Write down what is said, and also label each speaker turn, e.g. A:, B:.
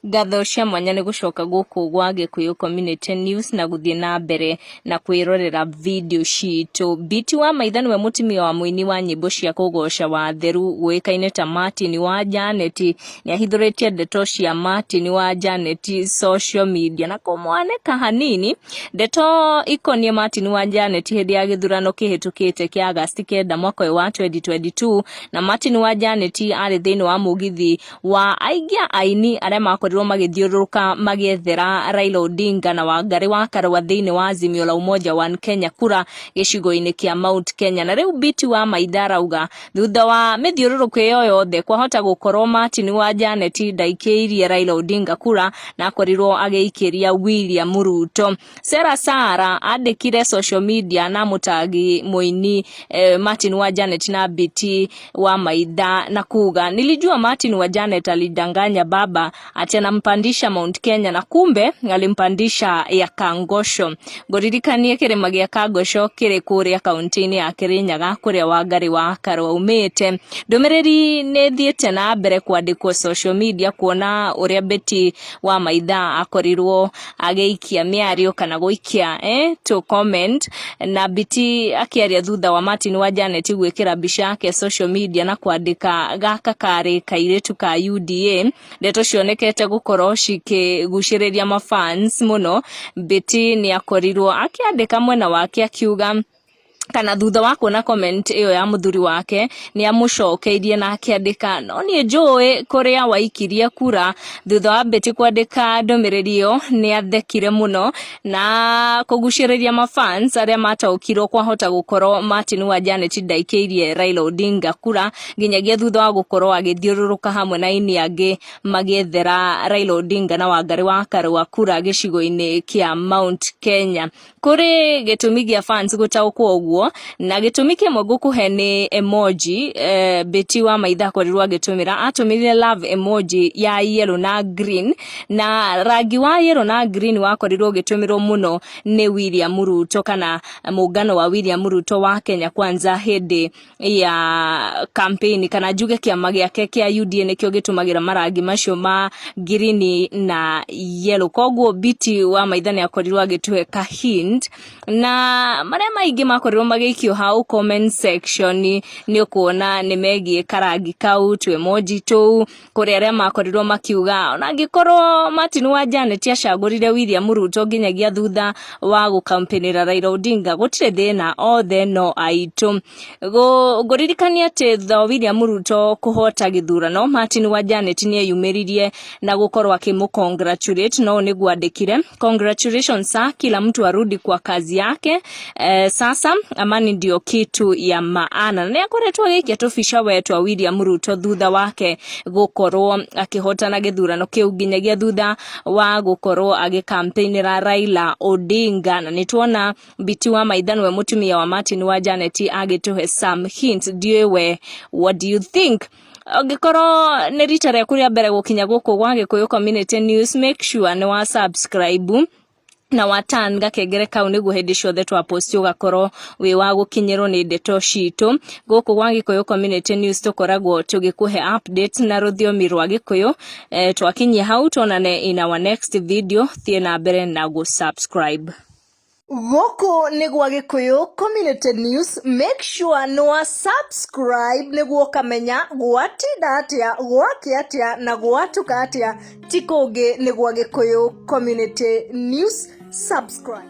A: Gatho cia mwanya ni gucoka guku gwa Gikuyu Community News na guthie na mbere na kwirorera video citu. Biti wa maitha niwe mutumia wa muini wa nyimbo cia kugoca wa theru gwikaine ta Martin Wajanet ni ahithuritie Ndeto cia Martin Wajanet social media na kumwaneka hanini. Ndeto ikonie Martin Wajanet hindi ya githurano kihitukite kia Agosti 9 mwaka wa 2022 na Martin Wajanet ari thiini wa mugithi wa aigia aini aria makorirwo magithiuruka magiethera Raila Odinga na Wangari wa Karua thiini wa Azimio la Umoja wa Kenya kura gicigo-ini kia Mount Kenya. Na riu Biti wa maitha arauga thutha wa mithiururuko iyo yothe kwahota gukorwo Martin Wajanet ndaikiirie Raila Odinga kura na akorirwo agiikiria William Ruto. Sara andikire social media na mutagi muini Martin Wajanet na Biti wa maitha na kuga nilijua Martin Wajanet alidanganya baba ati anampandisha Mount Kenya na kumbe alimpandisha ya Kangosho. Ngoririkanie kirima gia Kangosho kiri kuria kaunti-ini ya Kirinyaga kuria Wangari wa Karua umite. Ndumiriri ni thiete na mbere kwandikwo social media kuona uria Biti wa maitha akorirwo ageikia miario kana guikia to comment na Biti akiaria thutha wa Martin Wajanet gwikira mbica yake social media na kwandika gaka kari kairetu ka UDA. Ndeto cionekete gukorwo cikiguciriria mafans muno. Biti ni akorirwo akiandika mwena wake akiuga kana thutha wa kuona comment iyo ya muthuri wake ni amucokeirie na akiandika no ni njui kuria waikirie kura. Thutha wa Biti kwandika ndumiriri iyo ni athekire muno na kuguciriria mafans aria mataukirwo kwahota gukorwo Martin Wajanet ndaikiirie Raila Odinga kura nginyagia thutha wa gukorwo agithiururuka hamwe na ini angi magiethera Raila Odinga na Wangari wa Karua kura gicigo-ini kia Mount Kenya. Kuri gitumi gia fans gutaukwo uguo na gitumi kimwe gukuhe ni emoji. Biti wa maitha akorirwo agitumira atumire love emoji ya yellow na green na rangi wa yellow na green wakorirwo gitumirwo muno ni William Ruto kana muungano wa William Ruto wa Kenya Kwanza hindi ya campaign kana juge kiama giake kia UDA nikio gitumagira marangi macio ma green na yellow. Koguo Biti wa maitha ni akorirwo agituhe ka hint na maria maingi makorirwo magikio hau comment section ni ukuona ni megie karangi kau tu emoji tu kuri aria makorirwo makiuga ona ngikorwo Martin Wajanet acagurire William Ruto nginyagia thutha wa gukampenera Raila Odinga gutire thina othe no aitu. Nguririkania ati tho William Ruto kuhota githurano Martin Wajanet ni eyumiririe na gukorwo akimukongratulate no ni gwandikire congratulations kila mtu arudi kwa kazi yake. Sasa amani ndio kitu ya maana. Na akoretwo gikia tufisha wetu wa William Ruto thutha wake gukorwo akihotana githurano kiu nginyagia thutha wa gukorwo agikampeinera Raila Odinga. Na nituona Biti wa maitha we mutumia wa Martin Wajanet agituhe some hints. Diwe, what do you think? Ogikoro ni rita ria kuria mbere gukinya guku gwa Gikuyu Community News, make sure ni wa subscribe na watan gakengere kau niguo hindi ciothe twa post ugakoro wi wa gukinyirwo ni ndeto citu guku gwa Gikuyu Community News. Tukoragwo tugikuhe updates na ruthiomi rwa Gikuyu. Twakinyia hau tonane in our next video. Thie na mbere na go subscribe. Guku ni gwa Gikuyu Community News, make sure no subscribe niguo kamenya gwatinda atia gwake atia na gwatuka atia tikungi ni gwa Gikuyu Community News. Subscribe.